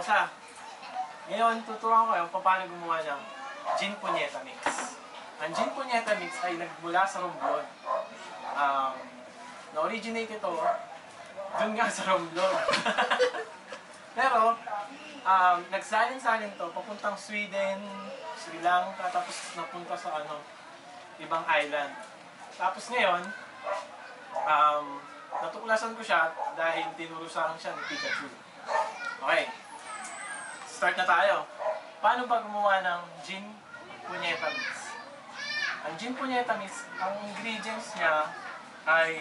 pausa. Ngayon, tuturuan ko yung paano gumawa ng Gin Puñeta Mix. Ang Gin Puñeta Mix ay nagmula sa Romblon. Na-originate ito dun nga sa Romblon. Pero, nagsalin-salin to papuntang Sweden, Sri Lanka, tapos napunta sa ibang island. Tapos ngayon, natuklasan ko siya dahil tinurusan siya ni Pikachu. Okay, start na tayo. Paano ba gumawa ng Gin Puñeta Mix? Ang Gin Puñeta Mix, ang ingredients niya ay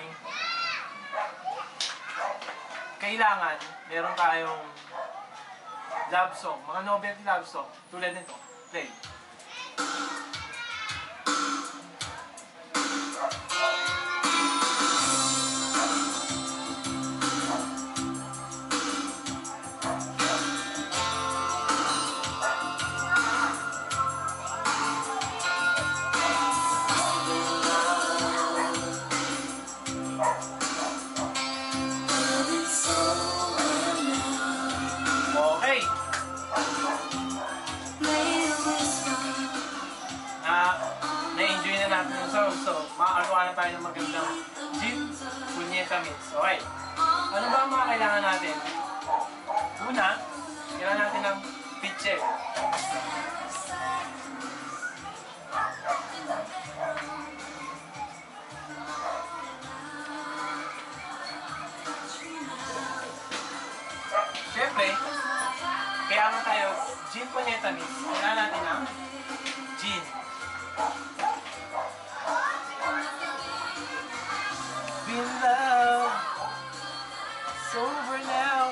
kailangan meron tayong love song, mga novelty love song, tulad nito. Play. Na-enjoy na natin yung song. So, makakaluwa na tayo ng magandang Gin Puñeta Mix. Okay. Ano ba ang mga kailangan natin? Una, kailangan natin ng pitche. Siyempre, kaya nga tayo Gin Puñeta Mix. Kailangan natin ng gin. Been love, sober now.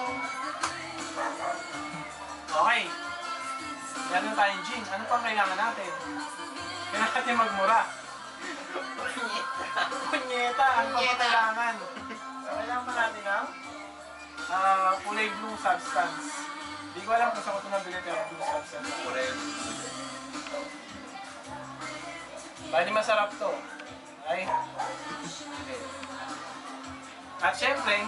Okay. Kailangan tayong gin. Ano pang kailangan natin? Kailangan natin magmura. Puñeta. Ano pang kailangan? So, kailangan pa natin ng kulay blue substance. Hindi ko alam kung saan ko ito nabili pero blue substance. Bali masarap to. Okay? At syempre,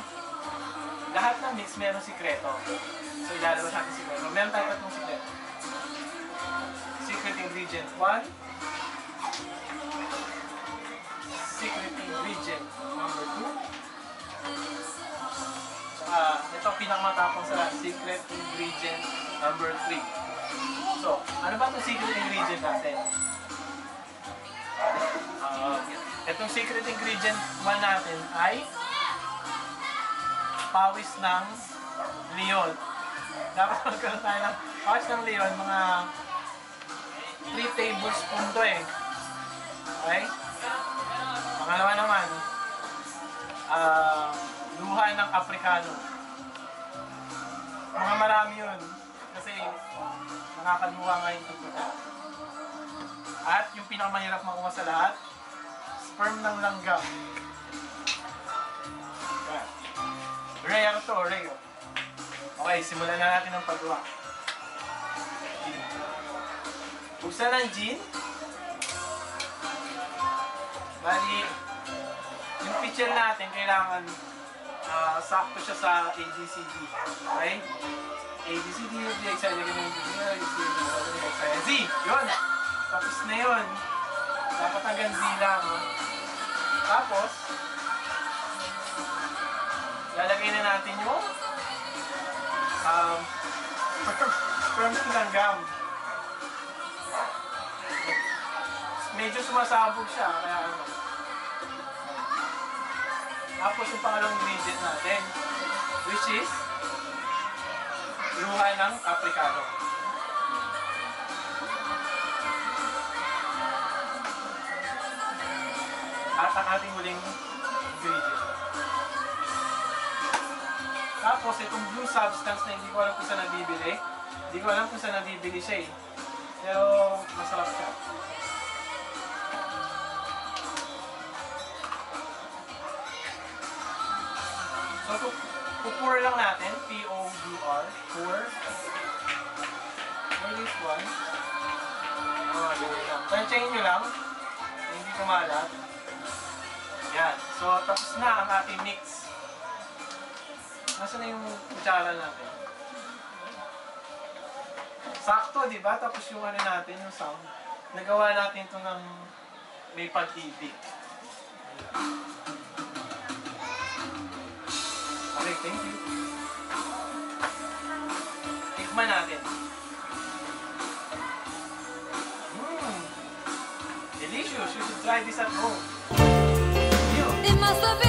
lahat ng mix meron sikreto. So ilalabas natin sikreto. Meron tayo tatlong sikreto. Secret ingredient 1. Secret ingredient number 2. Ito pinakamatapang sa secret ingredient number 3. So, ano ba itong secret ingredient natin? Itong secret ingredient 1 natin ay pawis ng leon. Dapat magkaroon tayo ng pawis ng leon, mga 3 tablespoon to eh. Okay? Pangalawa naman, luha ng aprikano. Mga marami yun. Kasi nakakaluha ngayon ito. At yung pinakamahirap makuha sa lahat, sperm ng langgam. Rare to, rare. Okay, simulan na natin ang paggawa. Buksan ang gin. Bali, yung pitcher natin, kailangan sakto siya sa ABCD. Okay? ABCD, Z! Yun! Tapos na yun. Dapat hanggang Z lang. Tapos, lalagay na natin yung sperm ng langgam. Medyo sumasabog siya, kaya ano. Tapos yung pangalawang ingredient natin, which is luha ng aprikano. At ang ating huling ingredient. Tapos itong blue substance na hindi ko alam kung saan nabibili. Hindi ko alam kung saan nabibili siya eh. Pero masarap siya. So pour lang natin. P-O-U-R. Pour. For this one. Ganyan lang. Tansyahin nyo lang. Hindi kumalat. Yan. So tapos na ang ating mix. Nasaan na yung kutsara natin? Sakto, di ba? Tapos yung ano natin, yung sound. Nagawa natin ito ng may pag-ibig. Okay, thank you. Tikman natin. Delicious. You should try this at home. You. It must have been